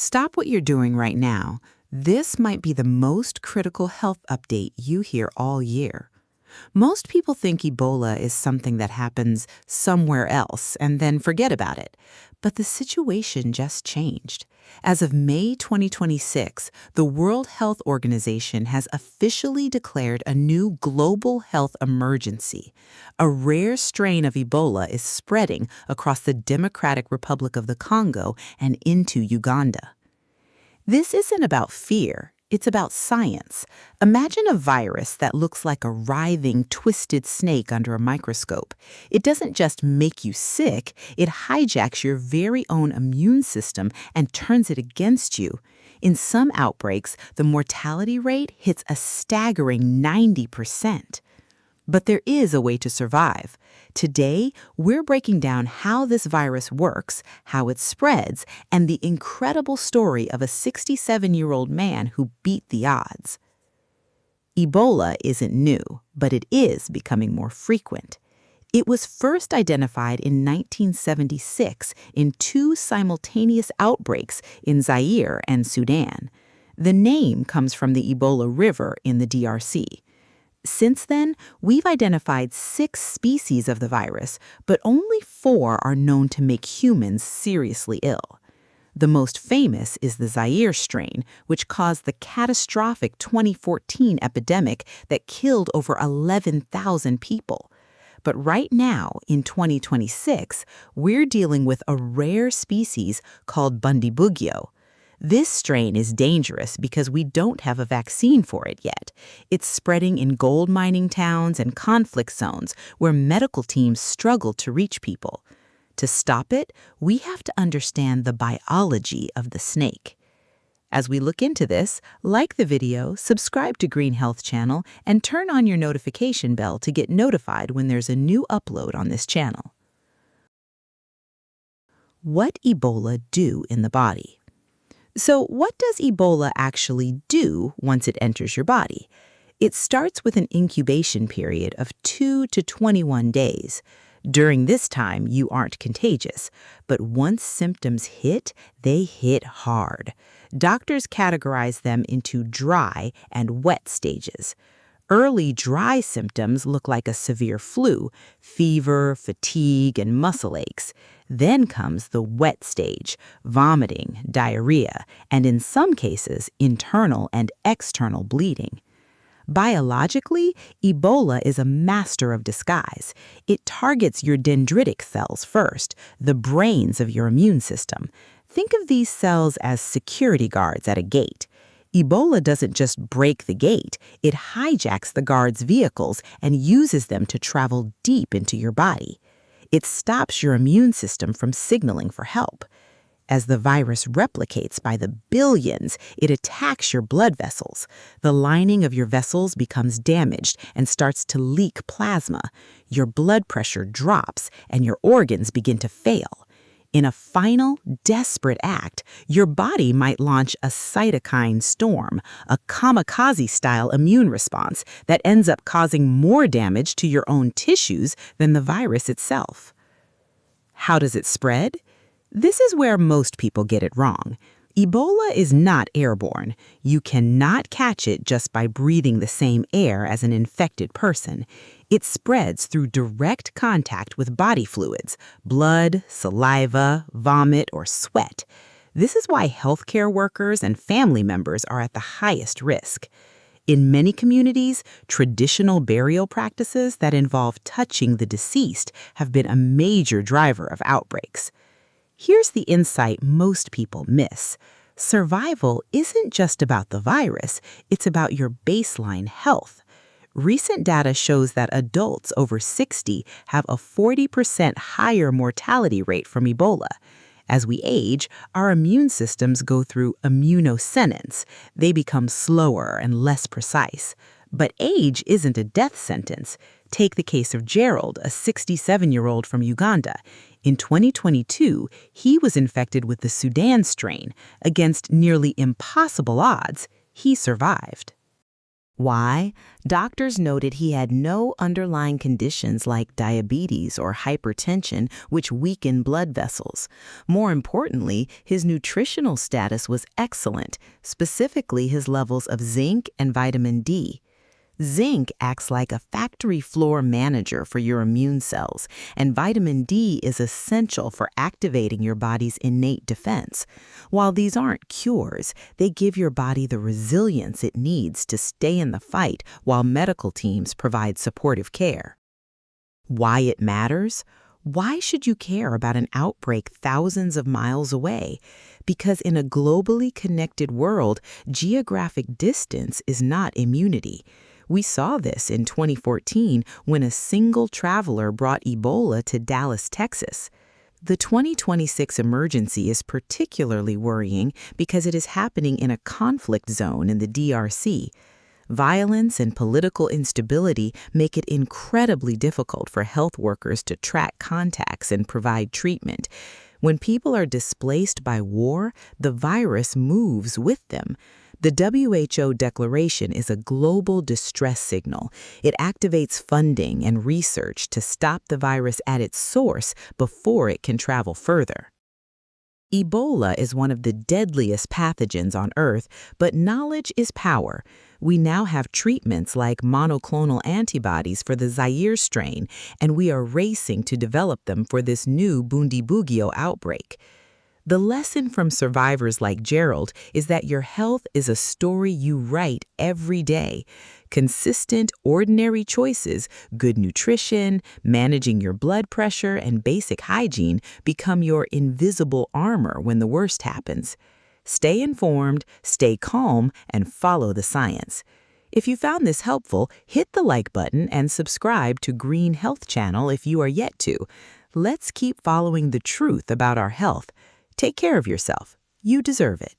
Stop what you're doing right now. This might be the most critical health update you hear all year. Most people think Ebola is something that happens somewhere else and then forget about it. But the situation just changed. As of May 2026, the World Health Organization has officially declared a new global health emergency. A rare strain of Ebola is spreading across the Democratic Republic of the Congo and into Uganda. This isn't about fear. It's about science. Imagine a virus that looks like a writhing, twisted snake under a microscope. It doesn't just make you sick, it hijacks your very own immune system and turns it against you. In some outbreaks, the mortality rate hits a staggering 90%. But there is a way to survive. Today, we're breaking down how this virus works, how it spreads, and the incredible story of a 67-year-old man who beat the odds. Ebola isn't new, but it is becoming more frequent. It was first identified in 1976 in two simultaneous outbreaks in Zaire and Sudan. The name comes from the Ebola River in the DRC. Since then, we've identified 6 species of the virus, but only 4 are known to make humans seriously ill. The most famous is the Zaire strain, which caused the catastrophic 2014 epidemic that killed over 11,000 people. But right now, in 2026, we're dealing with a rare species called Bundibugyo. This strain is dangerous because we don't have a vaccine for it yet. It's spreading in gold mining towns and conflict zones where medical teams struggle to reach people. To stop it, we have to understand the biology of the snake. As we look into this, like the video, subscribe to Green Health Channel, and turn on your notification bell to get notified when there's a new upload on this channel. What Ebola do in the body? So what does Ebola actually do once it enters your body? It starts with an incubation period of 2 to 21 days. During this time, you aren't contagious, but once symptoms hit, they hit hard. Doctors categorize them into dry and wet stages. Early dry symptoms look like a severe flu, fever, fatigue, and muscle aches. Then comes the wet stage, vomiting, diarrhea, and in some cases, internal and external bleeding. Biologically, Ebola is a master of disguise. It targets your dendritic cells first, the brains of your immune system. Think of these cells as security guards at a gate. Ebola doesn't just break the gate, it hijacks the guards' vehicles and uses them to travel deep into your body. It stops your immune system from signaling for help. As the virus replicates by the billions, it attacks your blood vessels. The lining of your vessels becomes damaged and starts to leak plasma. Your blood pressure drops and your organs begin to fail. In a final, desperate act, your body might launch a cytokine storm, a kamikaze-style immune response that ends up causing more damage to your own tissues than the virus itself. How does it spread? This is where most people get it wrong. Ebola is not airborne. You cannot catch it just by breathing the same air as an infected person. It spreads through direct contact with body fluids, blood, saliva, vomit, or sweat. This is why healthcare workers and family members are at the highest risk. In many communities, traditional burial practices that involve touching the deceased have been a major driver of outbreaks. Here's the insight most people miss. Survival isn't just about the virus, it's about your baseline health. Recent data shows that adults over 60 have a 40% higher mortality rate from Ebola. As we age, our immune systems go through immunosenescence. They become slower and less precise. But age isn't a death sentence. Take the case of Gerald, a 67-year-old from Uganda. In 2022, he was infected with the Sudan strain. Against nearly impossible odds, he survived. Why? Doctors noted he had no underlying conditions like diabetes or hypertension, which weaken blood vessels. More importantly, his nutritional status was excellent, specifically his levels of zinc and vitamin D. Zinc acts like a factory floor manager for your immune cells, and vitamin D is essential for activating your body's innate defense. While these aren't cures, they give your body the resilience it needs to stay in the fight while medical teams provide supportive care. Why it matters? Why should you care about an outbreak thousands of miles away? Because in a globally connected world, geographic distance is not immunity. We saw this in 2014 when a single traveler brought Ebola to Dallas, Texas. The 2026 emergency is particularly worrying because it is happening in a conflict zone in the DRC. Violence and political instability make it incredibly difficult for health workers to track contacts and provide treatment. When people are displaced by war, the virus moves with them. The WHO declaration is a global distress signal. It activates funding and research to stop the virus at its source before it can travel further. Ebola is one of the deadliest pathogens on Earth, but knowledge is power. We now have treatments like monoclonal antibodies for the Zaire strain, and we are racing to develop them for this new Bundibugyo outbreak. The lesson from survivors like Gerald is that your health is a story you write every day. Consistent, ordinary choices, good nutrition, managing your blood pressure, and basic hygiene become your invisible armor when the worst happens. Stay informed, stay calm, and follow the science. If you found this helpful, hit the like button and subscribe to Green Health Channel if you are yet to. Let's keep following the truth about our health. Take care of yourself. You deserve it.